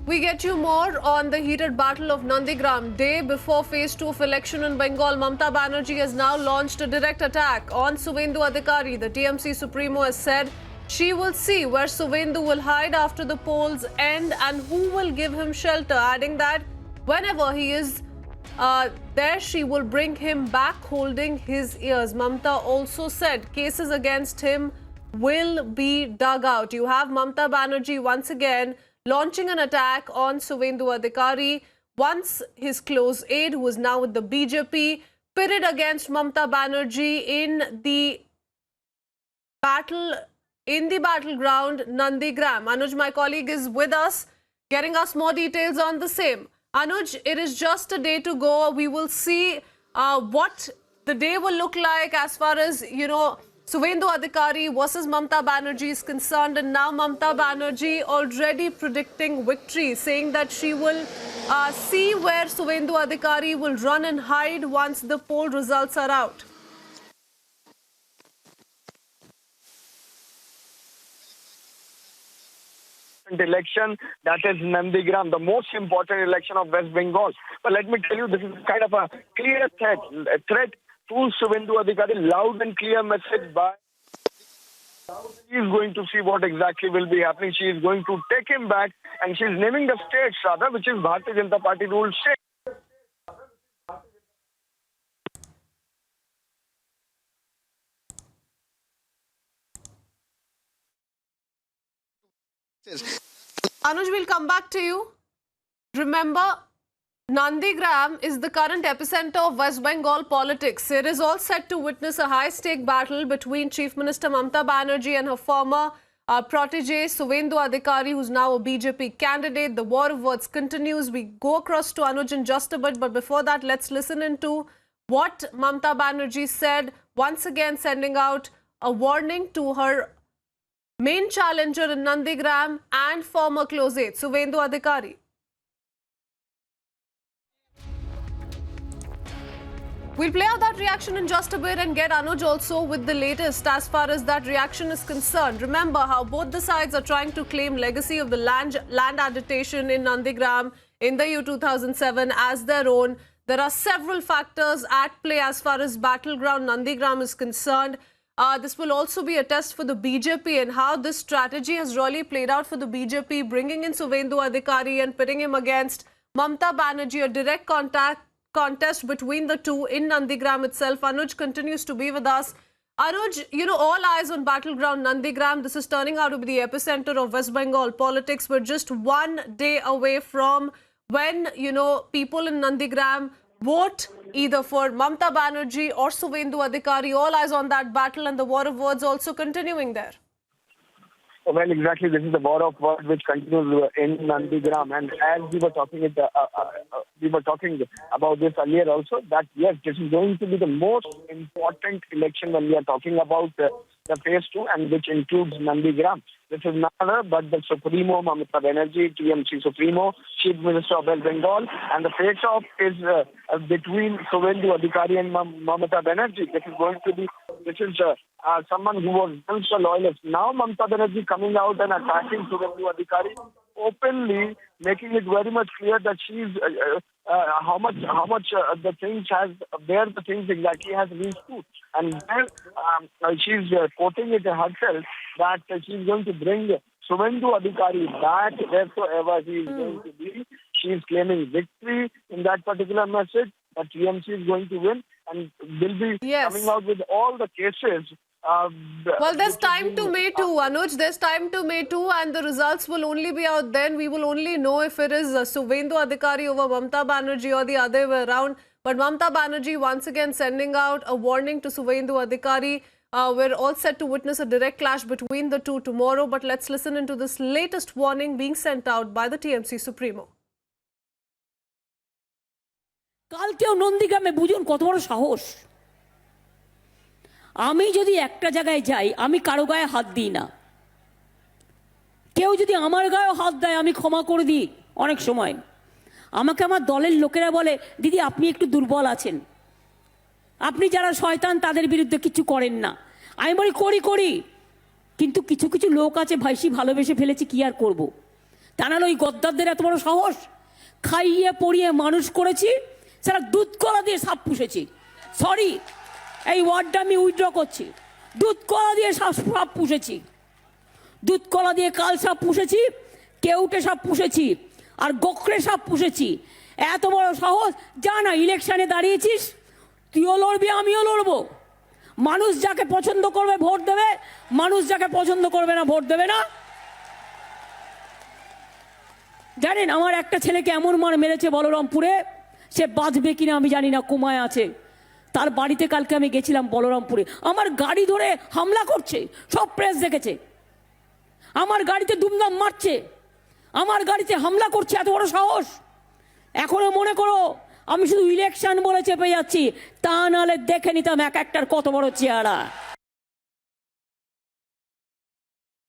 We get you more on the heated battle of Nandigram. Day before phase 2 of election in Bengal, Mamata Banerjee has now launched a direct attack on Suvendu Adhikari. The TMC Supremo has said she will see where Suvendu will hide after the polls end and who will give him shelter, adding that whenever he is there, she will bring him back holding his ears. Mamata also said cases against him will be dug out. You have Mamata Banerjee once again launching an attack on Suvendu Adhikari, once his close aide, who is now with the BJP, pitted against Mamata Banerjee in the battleground Nandigram. Anuj, my colleague, is with us, getting us more details on the same. Anuj, it is just a day to go. We will see what the day will look like as far as, Suvendu Adhikari versus Mamata Banerjee is concerned. And now Mamata Banerjee already predicting victory, saying that she will see where Suvendu Adhikari will run and hide once the poll results are out. Election, that is Nandigram, the most important election of West Bengal. But let me tell you, this is kind of a clear threat to Suvendu Adhikari, loud and clear message by. She is going to see what exactly will be happening. She is going to take him back, and she is naming the states rather, which is Bharatiya Janata Party ruled state. Anuj, we'll come back to you. Remember, Nandigram is the current epicenter of West Bengal politics. It is all set to witness a high-stake battle between Chief Minister Mamata Banerjee and her former protege Suvendu Adhikari, who's now a BJP candidate. The war of words continues. We go across to Anuj in just a bit, but before that, let's listen into what Mamata Banerjee said, once again sending out a warning to her main challenger in Nandigram and former close aide, Suvendu Adhikari. We'll play out that reaction in just a bit and get Anuj also with the latest as far as that reaction is concerned. Remember how both the sides are trying to claim legacy of the land agitation in Nandigram in the year 2007 as their own. There are several factors at play as far as battleground Nandigram is concerned. This will also be a test for the BJP and how this strategy has really played out for the BJP, bringing in Suvendu Adhikari and pitting him against Mamata Banerjee, a direct contest between the two in Nandigram itself. Anuj continues to be with us. Anuj, all eyes on battleground Nandigram. This is turning out to be the epicenter of West Bengal politics. We're just 1 day away from when, people in Nandigram vote either for Mamata Banerjee or Suvendu Adhikari. All eyes on that battle and the war of words also continuing there. Well, exactly. This is the war of words which continues in Nandigram, and as we were talking about this earlier also, that yes, this is going to be the most important election when we are talking about the phase 2, and which includes Nandigram. This is none other but the Supremo Mamata Banerjee, TMC Supremo, Chief Minister of West Bengal, and the face-off is between Suvendu Adhikari and Mamata Banerjee. This is someone who was once a loyalist. Now Mamata Banerjee coming out and attacking Suvendu Adhikari openly, making it very much clear that she's how much the things where the things exactly has reached to, and then she's quoting it herself that she's going to bring Suvendu Adhikari back wheresoever he is going to be. She's claiming victory in that particular message that TMC is going to win and will be coming out with all the cases. Well, there's time to May 2, Anuj. There's time to May 2, and the results will only be out then. We will only know if it is Suvendu Adhikari over Mamata Banerjee or the other way around. But Mamata Banerjee once again sending out a warning to Suvendu Adhikari. We're all set to witness a direct clash between the two tomorrow. But let's listen into this latest warning being sent out by the TMC Supremo. কালকেও নন্দীগ্রামে বুঝুন কত বড় সাহস। আমি যদি একটা জায়গায় যাই, আমি কারো গায়ে হাত দিই না। কেউ যদি আমার গায়ে হাত দেয়, আমি ক্ষমা করে দিই। অনেক সময় আমাকে আমার দলের লোকেরা বলে, দিদি আপনি একটু দুর্বল আছেন, আপনি যারা শয়তান তাদের বিরুদ্ধে কিছু করেন না। আমি বলি করি, কিন্তু কিছু লোক আছে ভাইসি ভালোবেসে ফেলেছি, কি আর করব। তা নাহলে ওই গদ্দারদের এত বড় সাহস। খাইয়ে পড়িয়ে মানুষ করেছি, সেটা দুধ কলা দিয়ে সাপ পুষেছি। সরি, এই ওয়ার্ডটা আমি উইথড্র করছি। দুধ কলা দিয়ে সাপ পুষেছি, দুধ কলা দিয়ে কাল সাপ পুষেছি, কেউটে সাপ পুষেছি, আর গোখরে সাপ পুষেছি। এত বড় সাহস! যা না, ইলেকশনে দাঁড়িয়েছিস, তুইও লড়বি, আমিও লড়বো। মানুষ যাকে পছন্দ করবে ভোট দেবে, মানুষ যাকে পছন্দ করবে না ভোট দেবে না। জানেন, আমার একটা ছেলেকে এমন মার মেরেছে বলরামপুরে, সে বাঁচবে কিনা আমি জানি না, কোমায় আছে। তার বাড়িতে কালকে আমি গেছিলাম বলরামপুরে, আমার গাড়ি ধরে হামলা করছে, সব প্রেস দেখেছে। আমার গাড়িতে দুমদাম মারছে, আমার গাড়িতে হামলা করছে, এত বড় সাহস! এখনো মনে করো আমি শুধু ইলেকশন বলে চেপে যাচ্ছি, তা নাহলে দেখে নিতাম এক একটার কত বড় চেহারা।